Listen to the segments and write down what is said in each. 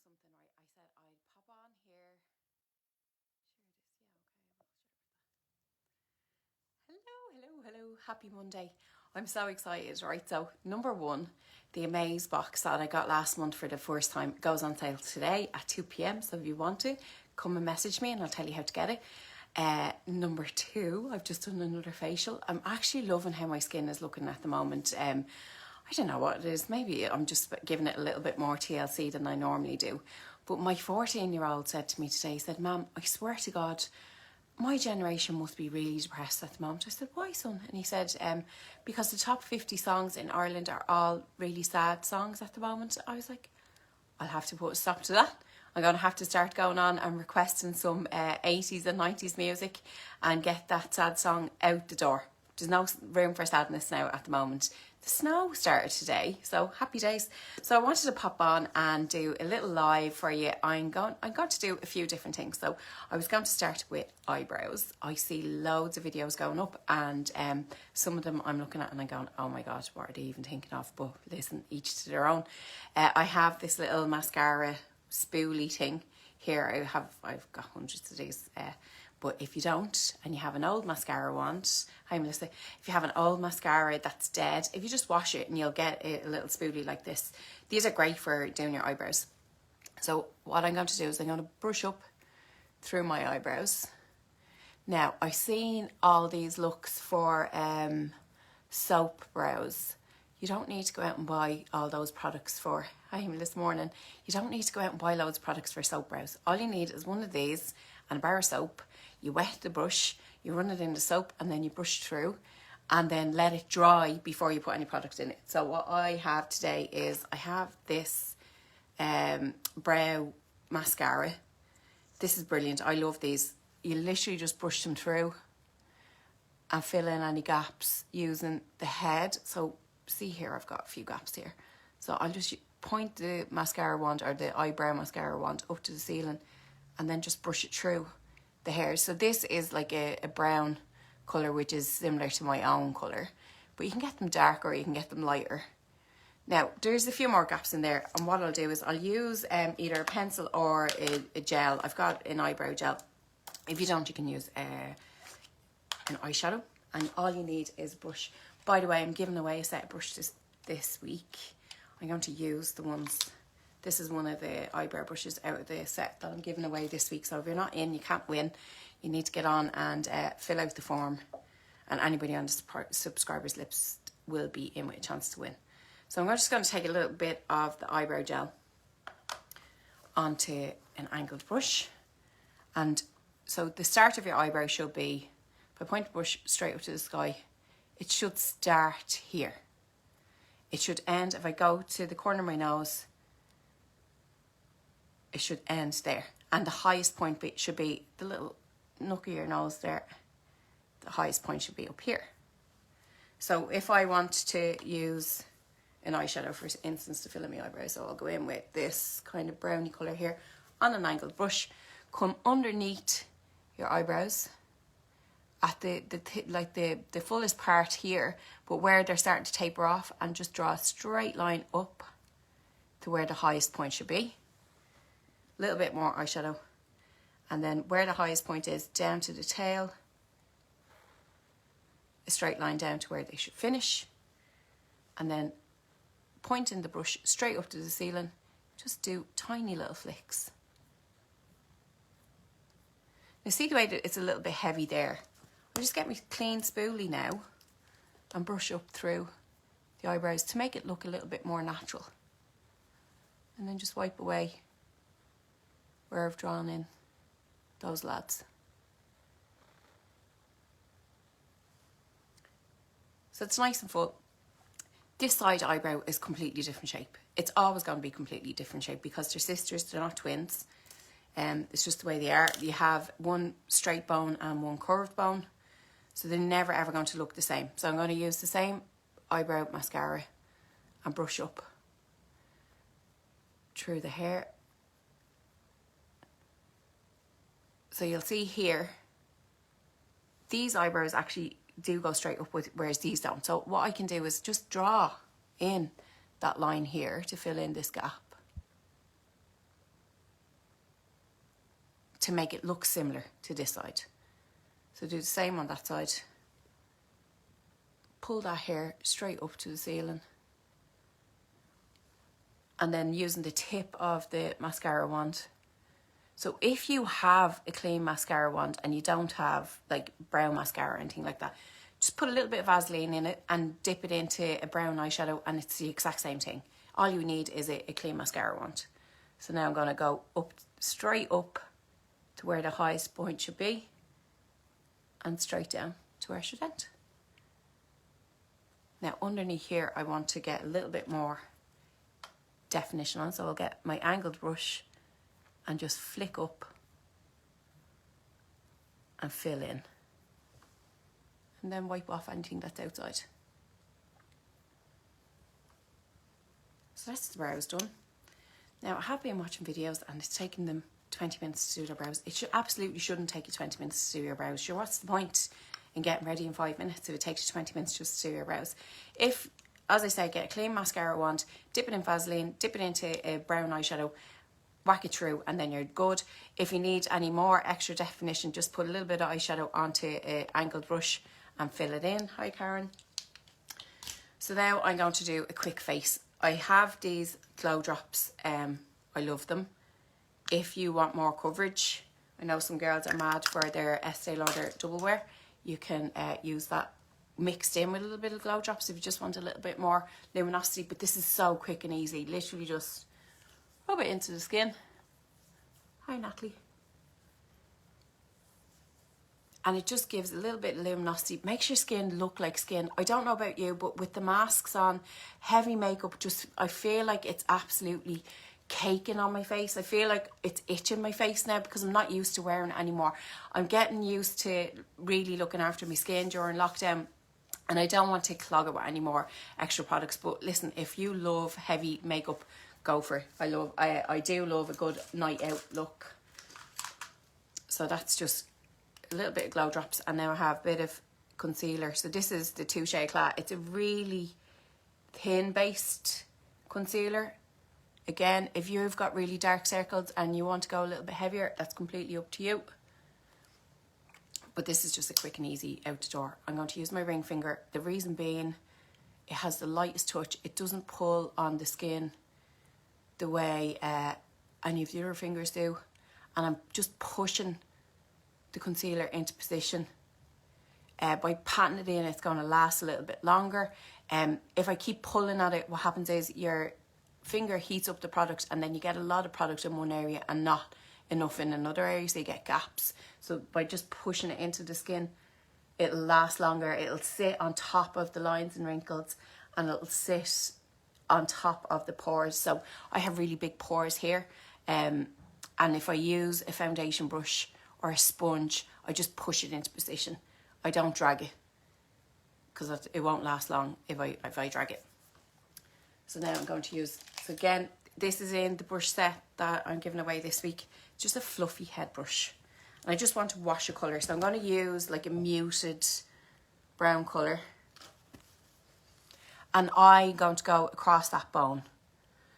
something, right? I said I'd pop on here. Share this, yeah, okay, I will share it with that. Hello. Happy Monday. I'm so excited, right? So, number one, the m.a.c box that I got last month for the first time goes on sale today at 2 p.m. So, if you want to, come and message me and I'll tell you how to get it. Number two, I've just done another facial. I'm actually loving how my skin is looking at the moment. I don't know what it is. Maybe I'm just giving it a little bit more TLC than I normally do. But my 14-year-old said to me today, he said, Mum, I swear to God, my generation must be really depressed at the moment. I said, why, son? And he said, because the top 50 songs in Ireland are all really sad songs at the moment. I was like, I'll have to put a stop to that. I'm going to have to start going on and requesting some 80s and 90s music and get that sad song out the door. There's no room for sadness now at the moment. The snow started today, so happy days. So I wanted to pop on and do a little live for you. I'm going to do a few different things. So I was going to start with eyebrows. I see loads of videos going up, and some of them I'm looking at and I'm going, oh my God, what are they even thinking of? But listen, each to their own. I have this little mascara spoolie thing here. I've got hundreds of these. But if you don't, and you have an old mascara wand, hi Melissa, if you have an old mascara that's dead, if you just wash it and you'll get a little spoolie like this. These are great for doing your eyebrows. So what I'm going to do is I'm going to brush up through my eyebrows. Now, I've seen all these looks for soap brows. You don't need to go out and buy all those products for, hi this morning, you don't need to go out and buy loads of products for soap brows. All you need is one of these and a bar of soap. You wet the brush, you run it in the soap, and then you brush through and then let it dry before you put any product in it. So what I have today is I have this brow mascara. This is brilliant. I love these. You literally just brush them through and fill in any gaps using the head. So see here, I've got a few gaps here. So I'll just point the mascara wand or the eyebrow mascara wand up to the ceiling and then just brush it through the hairs. So this is like a brown colour, which is similar to my own colour, but you can get them darker or you can get them lighter. Now there's a few more gaps in there, and what I'll do is I'll use either a pencil or a gel. I've got an eyebrow gel. If you don't, you can use an eyeshadow, and all you need is a brush. By the way, I'm giving away a set of brushes this week. I'm going to use the ones. This is one of the eyebrow brushes out of the set that I'm giving away this week. So if you're not in, you can't win. You need to get on and fill out the form. And anybody on the subscribers list will be in with a chance to win. So I'm just going to take a little bit of the eyebrow gel onto an angled brush. And so the start of your eyebrow should be, if I point the brush straight up to the sky, it should start here. It should end, if I go to the corner of my nose, it should end there. And the highest point should be the little nook of your nose there. The highest point should be up here. So if I want to use an eyeshadow, for instance, to fill in my eyebrows, so I'll go in with this kind of browny colour here on an angled brush, come underneath your eyebrows at the fullest part here, but where they're starting to taper off, and just draw a straight line up to where the highest point should be. A little bit more eyeshadow, and then where the highest point is, down to the tail, a straight line down to where they should finish, and then pointing the brush straight up to the ceiling, just do tiny little flicks. Now see the way that it's a little bit heavy there? I'll just get my clean spoolie now and brush up through the eyebrows to make it look a little bit more natural, and then just wipe away where I've drawn in those lads. So it's nice and full. This side eyebrow is completely different shape. It's always going to be completely different shape because they're sisters, they're not twins. It's just the way they are. You have one straight bone and one curved bone, so they're never ever going to look the same. So I'm going to use the same eyebrow mascara and brush up through the hair. So you'll see here, these eyebrows actually do go straight up, whereas these don't. So what I can do is just draw in that line here to fill in this gap. to make it look similar to this side. So do the same on that side. Pull that hair straight up to the ceiling. And then using the tip of the mascara wand. So if you have a clean mascara wand and you don't have like brown mascara or anything like that, just put a little bit of Vaseline in it and dip it into a brown eyeshadow, and it's the exact same thing. All you need is a clean mascara wand. So now I'm going to go up, straight up to where the highest point should be, and straight down to where it should end. Now underneath here I want to get a little bit more definition on, so I'll get my angled brush and just flick up and fill in, and then wipe off anything that's outside. So that's the brows done. Now I have been watching videos and it's taking them 20 minutes to do their brows. It absolutely shouldn't take you 20 minutes to do your brows. Sure, what's the point in getting ready in 5 minutes if it takes you 20 minutes just to do your brows? If, as I say, get a clean mascara wand, dip it in Vaseline, dip it into a brown eyeshadow, whack it through, and then you're good. If you need any more extra definition, just put a little bit of eyeshadow onto an angled brush and fill it in. Hi Karen. So now I'm going to do a quick face. I have these glow drops. I love them. If you want more coverage, I know some girls are mad for their Estee Lauder double wear. You can use that mixed in with a little bit of glow drops if you just want a little bit more luminosity. But this is so quick and easy. Literally just rub it into the skin. Hi Natalie. And it just gives a little bit of luminosity. Makes your skin look like skin. I don't know about you, but with the masks on, heavy makeup, just I feel like it's absolutely caking on my face. I feel like it's itching my face now because I'm not used to wearing it anymore. I'm getting used to really looking after my skin during lockdown, and I don't want to clog it with any more extra products. But listen, if you love heavy makeup, go for it. I do love a good night out look. So that's just a little bit of glow drops, and now I have a bit of concealer. So this is the Touche Eclat. It's a really thin based concealer. Again, if you've got really dark circles and you want to go a little bit heavier, that's completely up to you. But this is just a quick and easy out the door. I'm going to use my ring finger. The reason being, it has the lightest touch. It doesn't pull on the skin the way any of the other fingers do. And I'm just pushing the concealer into position. By patting it in, it's going to last a little bit longer. If I keep pulling at it, what happens is your finger heats up the product, and then you get a lot of product in one area and not enough in another area, so you get gaps. So by just pushing it into the skin, it'll last longer. It'll sit on top of the lines and wrinkles, and it'll sit on top of the pores. So I have really big pores here, and if I use a foundation brush or a sponge, I just push it into position. I don't drag it because it won't last long if I drag it. So now I'm going to use, so again, this is in the brush set that I'm giving away this week. Just a fluffy head brush. And I just want to wash a colour. So I'm going to use like a muted brown colour. And I'm going to go across that bone.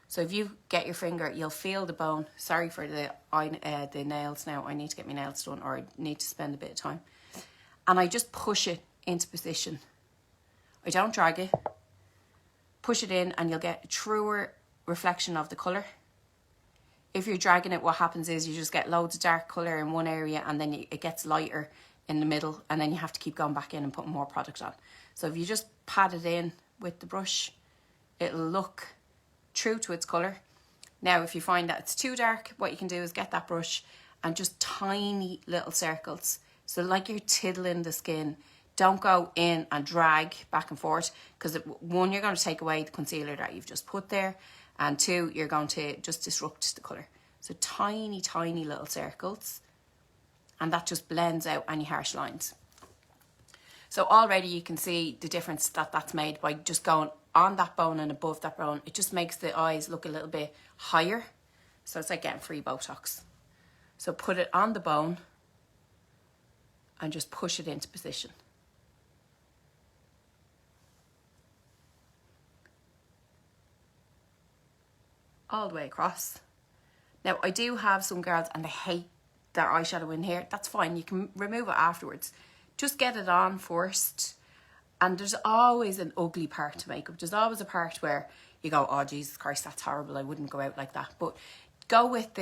So if you get your finger, you'll feel the bone. Sorry for the nails now. I need to get my nails done, or I need to spend a bit of time. And I just push it into position. I don't drag it. Push it in and you'll get a truer reflection of the colour. If you're dragging it, what happens is you just get loads of dark colour in one area, and then it gets lighter in the middle, and then you have to keep going back in and putting more product on. So if you just pat it in with the brush, it'll look true to its colour. Now if you find that it's too dark, what you can do is get that brush and just tiny little circles. So like you're tiddling the skin. Don't go in and drag back and forth, because one, you're going to take away the concealer that you've just put there, and two, you're going to just disrupt the colour. So tiny, tiny little circles, and that just blends out any harsh lines. So already you can see the difference that that's made by just going on that bone and above that bone. It just makes the eyes look a little bit higher. So it's like getting free Botox. So put it on the bone and just push it into position. All the way across. Now I do have some girls and they hate their eyeshadow in here, that's fine. You can remove it afterwards. Just get it on first. And there's always an ugly part to makeup. There's always a part where you go, oh Jesus Christ, that's horrible, I wouldn't go out like that. But go with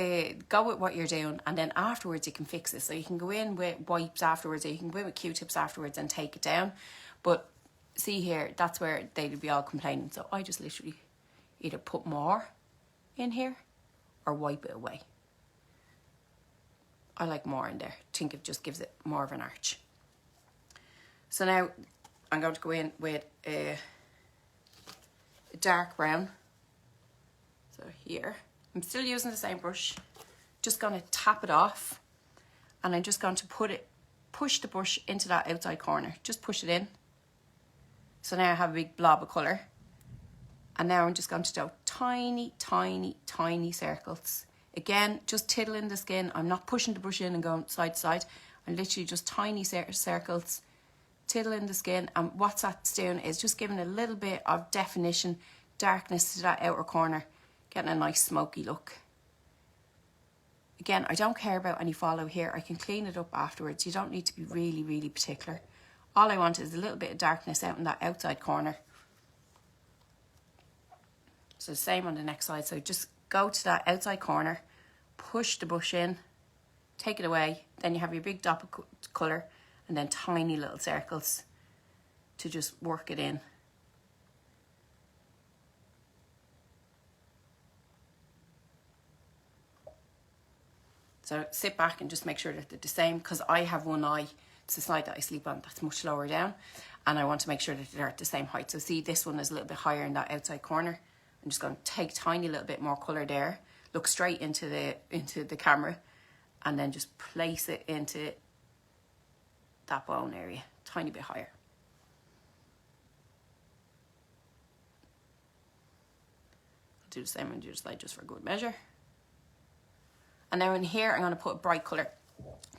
what you're doing, and then afterwards you can fix it. So you can go in with wipes afterwards, or you can go in with Q-tips afterwards and take it down. But see here, that's where they'd be all complaining. So I just literally either put more in here or wipe it away. I like more in there. I think it just gives it more of an arch. So now I'm going to go in with a dark brown. So here, I'm still using the same brush. Just going to tap it off, and I'm just going to push the brush into that outside corner. Just push it in. So now I have a big blob of colour. And now I'm just going to do tiny, tiny, tiny circles. Again, just tiddling the skin. I'm not pushing the brush in and going side to side. I'm literally just tiny circles, tiddling the skin. And what that's doing is just giving a little bit of definition, darkness to that outer corner, getting a nice smoky look. Again, I don't care about any follow here. I can clean it up afterwards. You don't need to be really, really particular. All I want is a little bit of darkness out in that outside corner. So the same on the next side. So just go to that outside corner, push the brush in, take it away. Then you have your big dot of colour, and then tiny little circles to just work it in. So sit back and just make sure that they're the same, because I have one eye, it's the side that I sleep on, that's much lower down, and I want to make sure that they're at the same height. So see, this one is a little bit higher in that outside corner. I'm just going to take tiny little bit more colour there, look straight into the camera, and then just place it into that bone area, tiny bit higher. I'll do the same on the other side just for good measure. And now in here, I'm going to put a bright colour.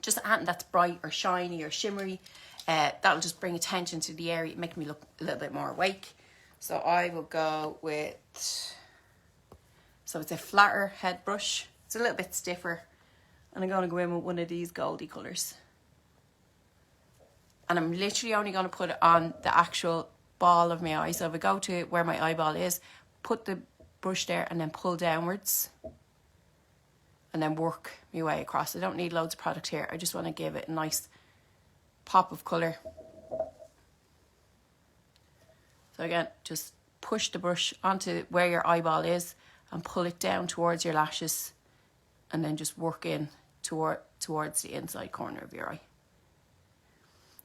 Just anything that's bright or shiny or shimmery. That'll just bring attention to the area, make me look a little bit more awake. So I will go with, so it's a flatter head brush. It's a little bit stiffer. And I'm going to go in with one of these goldy colours. And I'm literally only going to put it on the actual ball of my eye. So if I go to where my eyeball is, put the brush there and then pull downwards. And then work my way across. I don't need loads of product here. I just want to give it a nice pop of colour. So again, just push the brush onto where your eyeball is and pull it down towards your lashes, and then just work in towards the inside corner of your eye.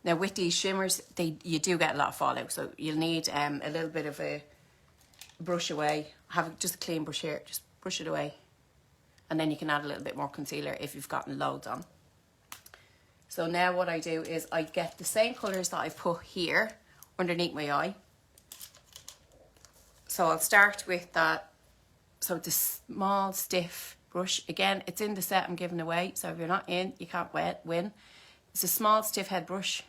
Now with these shimmers, you do get a lot of fallout, so you'll need a little bit of a brush away. Have just a clean brush here, just brush it away. And then you can add a little bit more concealer if you've gotten loads on. So now what I do is I get the same colours that I've put here underneath my eye. So I'll start with that, so the small stiff brush. Again, it's in the set I'm giving away, so if you're not in, you can't win. It's a small stiff head brush.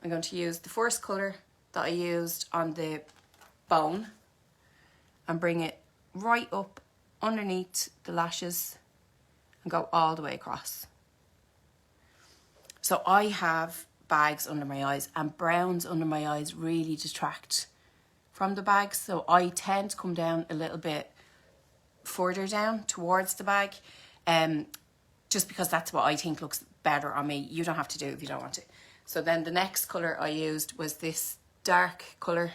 I'm going to use the first colour that I used on the bone and bring it right up underneath the lashes and go all the way across. So I have bags under my eyes, and browns under my eyes really detract from the bags, so I tend to come down a little bit further down towards the bag, just because that's what I think looks better on me. You don't have to do it if you don't want to. So then the next colour I used was this dark colour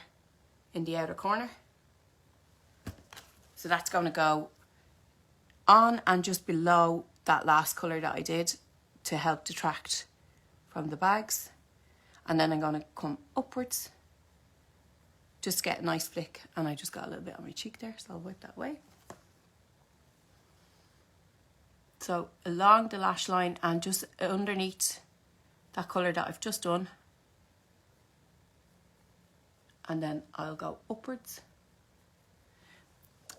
in the outer corner. So that's going to go on and just below that last colour that I did to help detract from the bags. And then I'm going to come upwards, just get a nice flick, and I just got a little bit on my cheek there, so I'll wipe that away. So along the lash line and just underneath that colour that I've just done. And then I'll go upwards.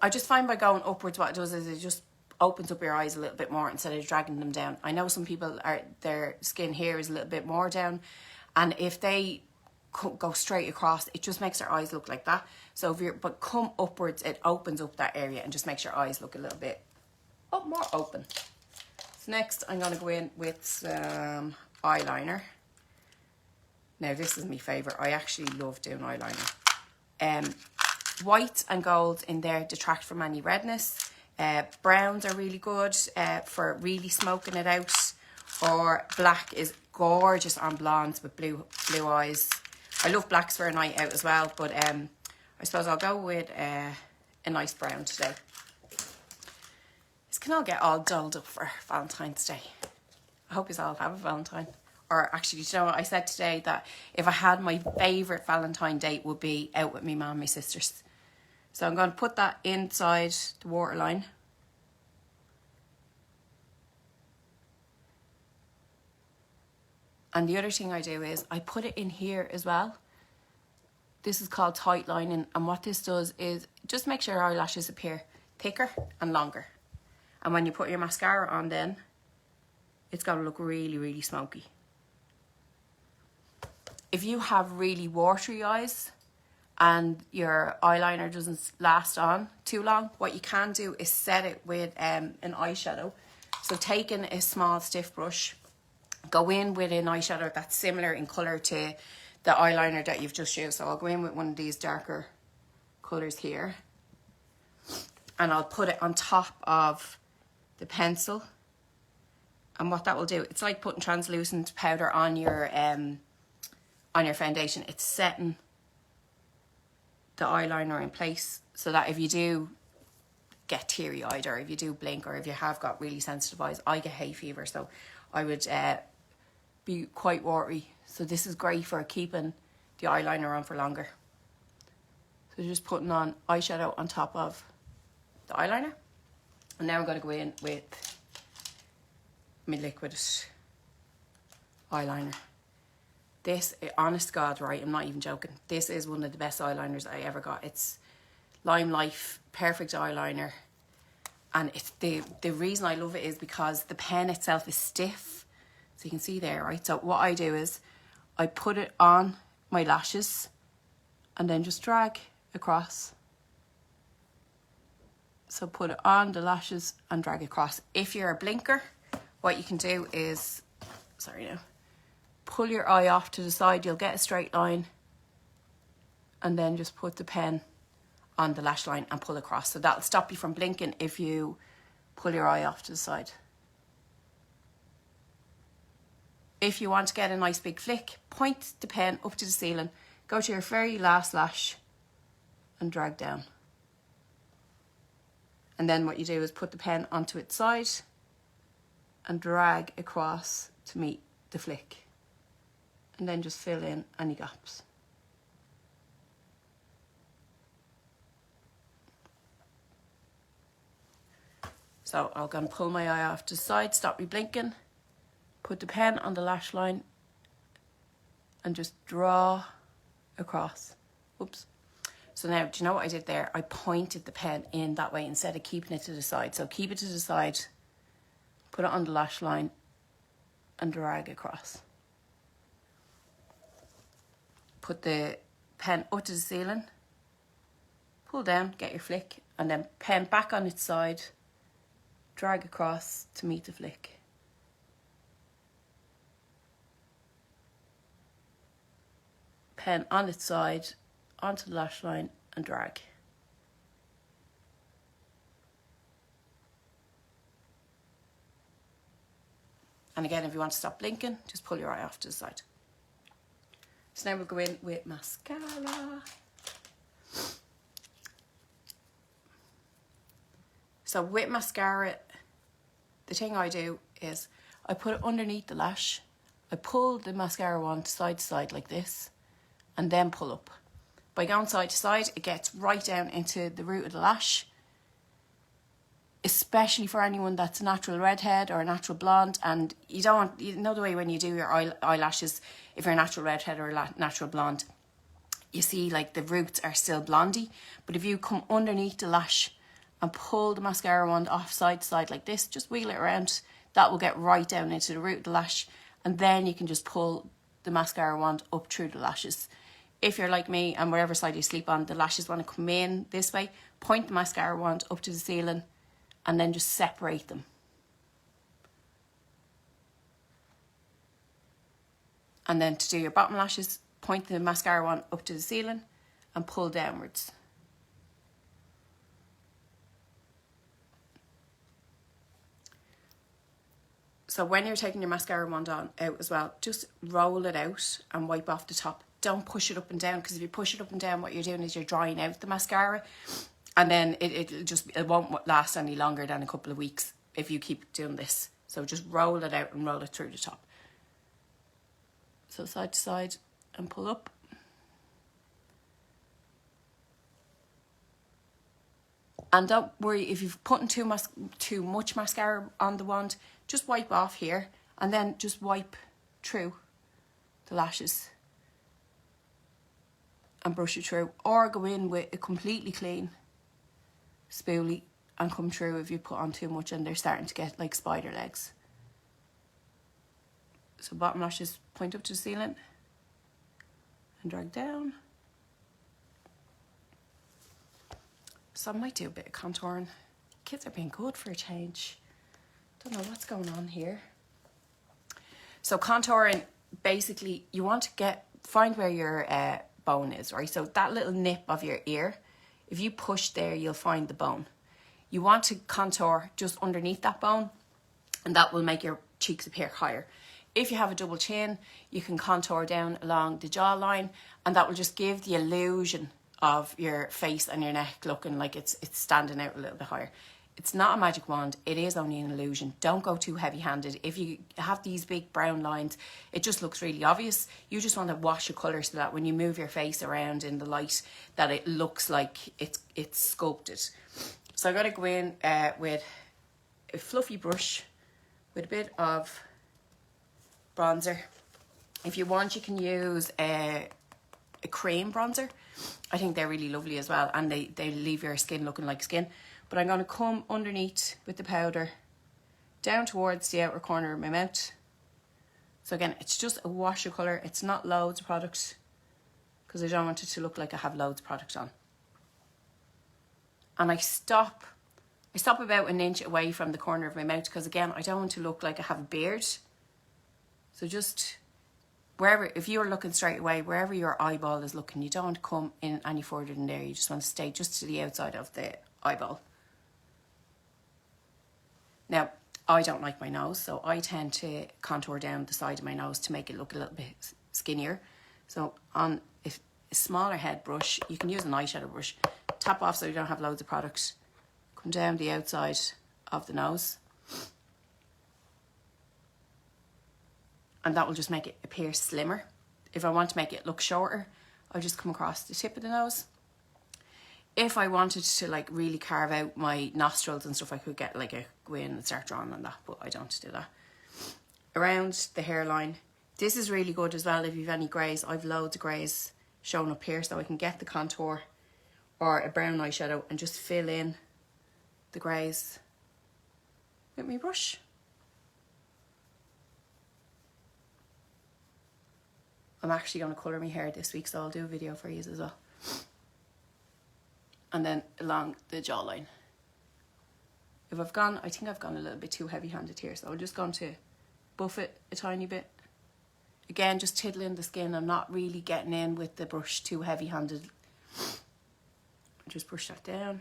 I just find by going upwards, what it does is it just opens up your eyes a little bit more instead of dragging them down. I know some people, their skin here is a little bit more down, and if they go straight across, it just makes their eyes look like that. So but come upwards, it opens up that area and just makes your eyes look a little bit more open. So next I'm going to go in with some eyeliner. Now this is my favourite. I actually love doing eyeliner. White and gold in there detract from any redness. Browns are really good for really smoking it out. Or black is gorgeous on blondes with blue eyes. I love blacks for a night out as well, but I suppose I'll go with a nice brown today. This can all get all dolled up for Valentine's Day. I hope you all have a Valentine. Or actually, you know what? I said today that if I had my favourite Valentine date would be out with me mum and my sisters. So I'm going to put that inside the waterline. And the other thing I do is I put it in here as well. This is called tight lining. And what this does is just make sure your eyelashes appear thicker and longer. And when you put your mascara on then, it's going to look really, really smoky. If you have really watery eyes and your eyeliner doesn't last on too long, what you can do is set it with an eyeshadow. So taking a small stiff brush, go in with an eyeshadow that's similar in colour to the eyeliner that you've just used. So I'll go in with one of these darker colours here. And I'll put it on top of the pencil. And what that will do, it's like putting translucent powder on your foundation. It's setting the eyeliner in place so that if you do get teary-eyed or if you do blink or if you have got really sensitive eyes, I get hay fever, so I would be quite watery. So this is great for keeping the eyeliner on for longer. So just putting on eyeshadow on top of the eyeliner. And now I'm going to go in with my liquid eyeliner. This, honest to God, right, I'm not even joking. This is one of the best eyeliners I ever got. It's LimeLife Perfect Eyeliner. And it's the reason I love it is because the pen itself is stiff. So you can see there, right? So what I do is I put it on my lashes and then just drag across. So put it on the lashes and drag across. If you're a blinker, what you can do is, pull your eye off to the side, you'll get a straight line, and then just put the pen on the lash line and pull across. So that'll stop you from blinking if you pull your eye off to the side. If you want to get a nice big flick, point the pen up to the ceiling, go to your very last lash and drag down. And then what you do is put the pen onto its side and drag across to meet the flick. And then just fill in any gaps. So I'm going to pull my eye off to the side, stop me blinking, put the pen on the lash line and just draw across. Oops. So now, do you know what I did there? I pointed the pen in that way instead of keeping it to the side. So keep it to the side, put it on the lash line and drag across. Put the pen up to the ceiling, pull down, get your flick, and then pen back on its side, drag across to meet the flick. Pen on its side, onto the lash line and drag. And again, if you want to stop blinking, just pull your eye off to the side. So now we'll go in with mascara. So with mascara, the thing I do is I put it underneath the lash. I pull the mascara wand side to side like this and then pull up. By going side to side, it gets right down into the root of the lash. Especially for anyone that's a natural redhead or a natural blonde, and you don't want, you know the way when you do your eyelashes, if you're a natural redhead or a natural blonde, you see like the roots are still blondie, but if you come underneath the lash and pull the mascara wand off side to side like this, just wiggle it around, that will get right down into the root of the lash, and then you can just pull the mascara wand up through the lashes. If you're like me and wherever side you sleep on, the lashes want to come in this way, point the mascara wand up to the ceiling and then just separate them. And then to do your bottom lashes, point the mascara one up to the ceiling and pull downwards. So when you're taking your mascara wand out as well, just roll it out and wipe off the top. Don't push it up and down, because if you push it up and down, what you're doing is you're drying out the mascara, and then it won't last any longer than a couple of weeks if you keep doing this. So just roll it out and roll it through the top. So side to side and pull up. And don't worry if you've put too much mascara on the wand, just wipe off here and then just wipe through the lashes and brush it through, or go in with a completely clean spoolie and come through if you put on too much and they're starting to get like spider legs. So bottom lashes, point up to the ceiling and drag down. So I might do a bit of contouring. Kids are being good for a change. Don't know what's going on here. So contouring, basically you want to find where your bone is, right? So that little nip of your ear, if you push there, you'll find the bone. You want to contour just underneath that bone, and that will make your cheeks appear higher. If you have a double chin, you can contour down along the jawline, and that will just give the illusion of your face and your neck looking like it's standing out a little bit higher. It's not a magic wand, it is only an illusion. Don't go too heavy-handed. If you have these big brown lines, it just looks really obvious. You just want to wash your colour so that when you move your face around in the light, that it looks like it's sculpted. So I'm going to go in with a fluffy brush with a bit of bronzer. If you want, you can use a cream bronzer. I think they're really lovely as well, and they leave your skin looking like skin. But I'm going to come underneath with the powder down towards the outer corner of my mouth. So again, it's just a wash of colour. It's not loads of product, because I don't want it to look like I have loads of product on. And I stop about an inch away from the corner of my mouth, because again, I don't want to look like I have a beard. So just wherever, if you're looking straight away, wherever your eyeball is looking, you don't want to come in any further than there. You just want to stay just to the outside of the eyeball. Now, I don't like my nose, so I tend to contour down the side of my nose to make it look a little bit skinnier. So on a smaller head brush, you can use an eyeshadow brush, tap off so you don't have loads of product, come down the outside of the nose, and that will just make it appear slimmer. If I want to make it look shorter, I'll just come across the tip of the nose. If I wanted to like really carve out my nostrils and stuff, I could get like a go in and start drawing on that, but I don't do that. Around the hairline, this is really good as well if you've any greys. I've loads of greys showing up here, so I can get the contour or a brown eyeshadow and just fill in the greys with my brush. I'm actually going to colour my hair this week, so I'll do a video for you as well. And then along the jawline. I think I've gone a little bit too heavy-handed here, so I'm just going to buff it a tiny bit. Again, just tiddling the skin. I'm not really getting in with the brush too heavy-handed. Just brush that down.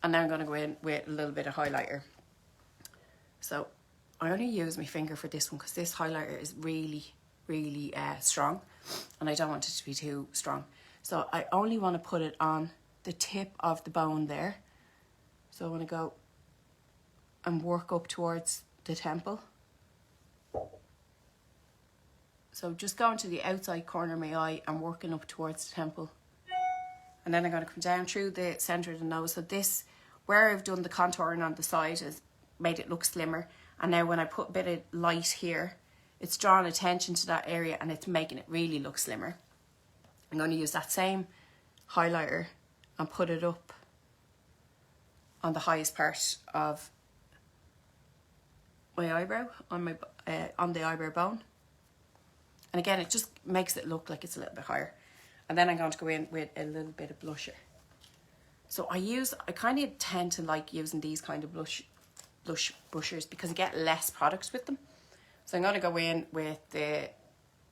And now I'm going to go in with a little bit of highlighter. So I only use my finger for this one because this highlighter is really, really strong, and I don't want it to be too strong. So I only want to put it on the tip of the bone there. So I want to go and work up towards the temple. So just going to the outside corner of my eye and working up towards the temple. And then I'm going to come down through the centre of the nose. So this, where I've done the contouring on the side, has made it look slimmer. And now when I put a bit of light here, it's drawing attention to that area and it's making it really look slimmer. I'm going to use that same highlighter and put it up on the highest part of my eyebrow, on the eyebrow bone. And again, it just makes it look like it's a little bit higher. And then I'm going to go in with a little bit of blusher. So I kind of tend to like using these kind of blush brushers because I get less products with them. So I'm going to go in with the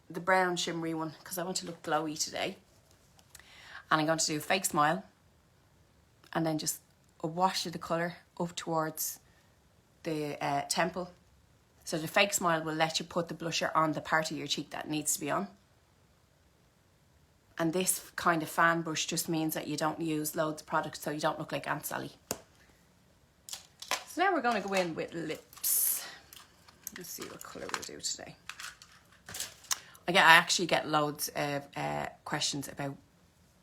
brown shimmery one because I want to look glowy today. And I'm going to do a fake smile. And then just a wash of the colour up towards the temple. So the fake smile will let you put the blusher on the part of your cheek that needs to be on. And this kind of fan brush just means that you don't use loads of product so you don't look like Aunt Sally. So now we're going to go in with lips. Let's see what colour we'll do today. I actually get loads of questions about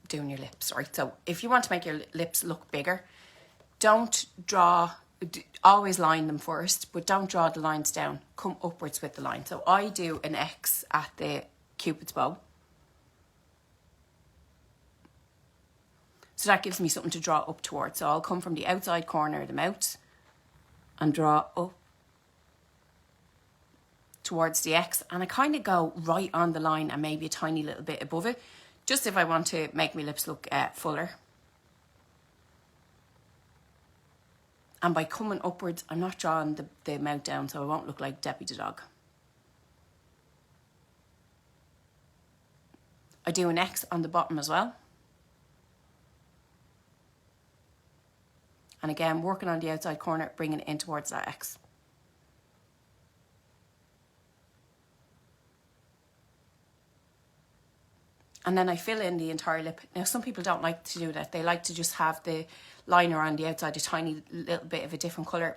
doing your lips, right? So if you want to make your lips look bigger, don't draw, always line them first, but don't draw the lines down. Come upwards with the line. So I do an X at the Cupid's bow. So that gives me something to draw up towards. So I'll come from the outside corner of the mouth and draw up towards the X. And I kind of go right on the line and maybe a tiny little bit above it, just if I want to make my lips look fuller. And by coming upwards, I'm not drawing the mouth down, so I won't look like Debbie the dog. I do an X on the bottom as well. And again, working on the outside corner, bringing it in towards that X. And then I fill in the entire lip. Now, some people don't like to do that. They like to just have the liner on the outside, a tiny little bit of a different colour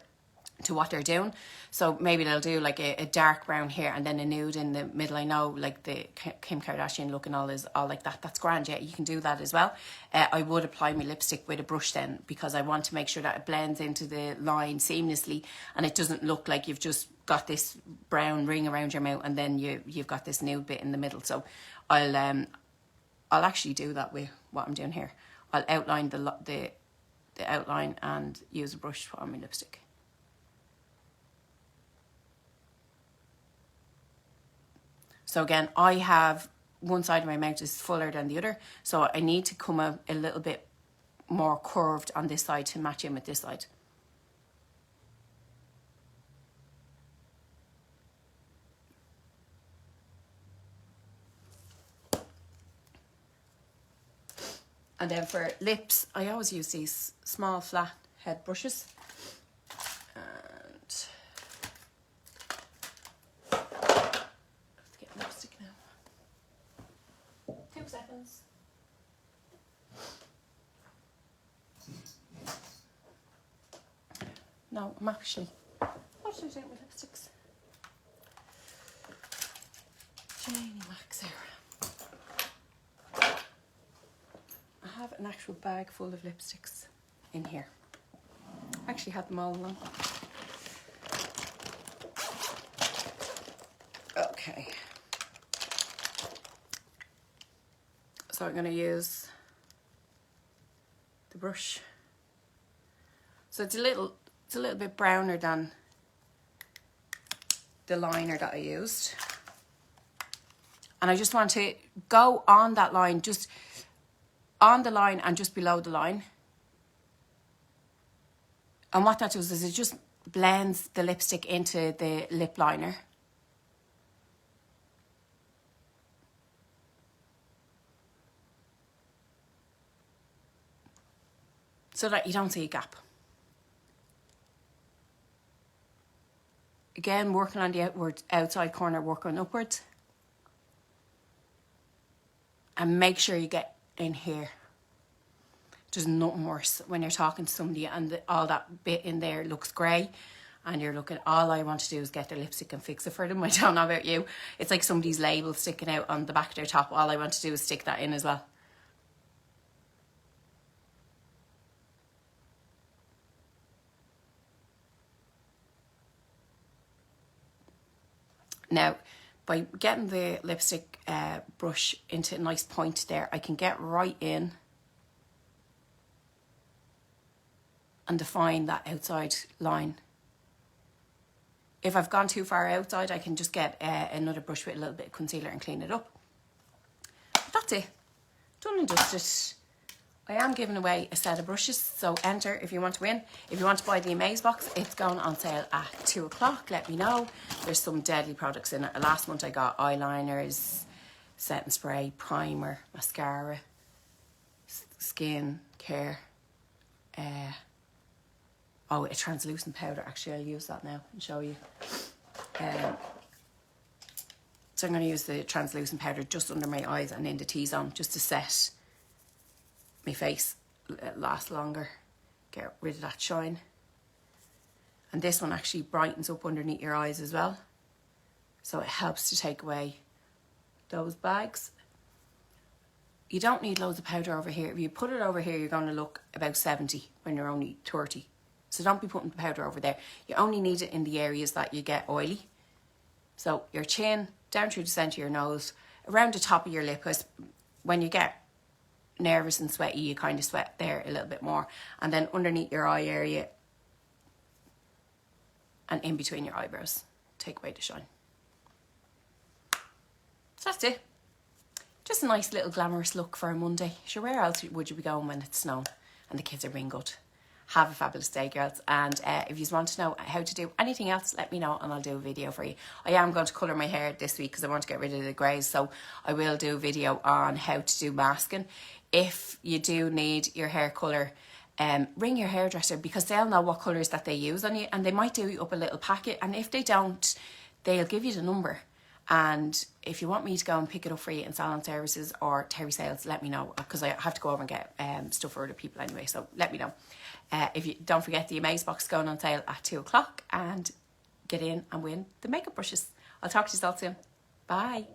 to what they're doing. So maybe they'll do like a dark brown here and then a nude in the middle. I know like the Kim Kardashian look and all is all like that. That's grand, yeah, you can do that as well. I would apply my lipstick with a brush then because I want to make sure that it blends into the line seamlessly and it doesn't look like you've just got this brown ring around your mouth and then you've got this nude bit in the middle. So I'll actually do that with what I'm doing here. I'll outline the outline and use a brush to put on my lipstick. So again, I have one side of my mouth is fuller than the other. So I need to come a little bit more curved on this side to match in with this side. And then for lips, I always use these small flat head brushes. And let's get lipstick now. 2 seconds. No, I'm actually, what should I do with lipsticks? Janie Max there. I have an actual bag full of lipsticks in here. I actually had them all along. Okay. So I'm going to use the brush. So it's a little bit browner than the liner that I used. And I just want to go on that line, just on the line and just below the line. And what that does is it just blends the lipstick into the lip liner. So that you don't see a gap. Again, working on the outside corner, working upwards. And make sure you get in here. There's nothing worse when you're talking to somebody and all that bit in there looks grey and you're looking, all I want to do is get their lipstick and fix it for them. I don't know about you. It's like somebody's label sticking out on the back of their top. All I want to do is stick that in as well. Now, by getting the lipstick brush into a nice point there, I can get right in and define that outside line. If I've gone too far outside, I can just get another brush with a little bit of concealer and clean it up. But that's it. Done and dusted. I am giving away a set of brushes, so enter if you want to win. If you want to buy the m.a.c box, it's going on sale at 2 o'clock. Let me know. There's some deadly products in it. Last month I got eyeliners, setting spray, primer, mascara, skin care, a translucent powder. Actually, I'll use that now and show you. So I'm going to use the translucent powder just under my eyes and in the T-zone just to set my face last longer, get rid of that shine. And this one actually brightens up underneath your eyes as well, so it helps to take away those bags. You don't need loads of powder over here. If you put it over here, you're going to look about 70 when you're only 30. So don't be putting the powder over there. You only need it in the areas that you get oily. So your chin, down through the centre of your nose, around the top of your lip, because when you get nervous and sweaty, you kind of sweat there a little bit more, and then underneath your eye area and in between your eyebrows, take away the shine. So that's it. Just a nice little glamorous look for a Monday. Sure, where else would you be going when it's snowing and the kids are being good? Have a fabulous day, girls. And if you want to know how to do anything else, let me know and I'll do a video for you. I am going to colour my hair this week because I want to get rid of the greys, so I will do a video on how to do masking. If you do need your hair colour, ring your hairdresser, because they'll know what colours that they use on you, and they might do you up a little packet, and if they don't, they'll give you the number. And if you want me to go and pick it up for you in salon services or Terry sales, let me know, because I have to go over and get stuff for other people anyway, so let me know. If you don't forget, the m.a.c box going on sale at 2 o'clock, and get in and win the makeup brushes. I'll talk to you all soon. Bye.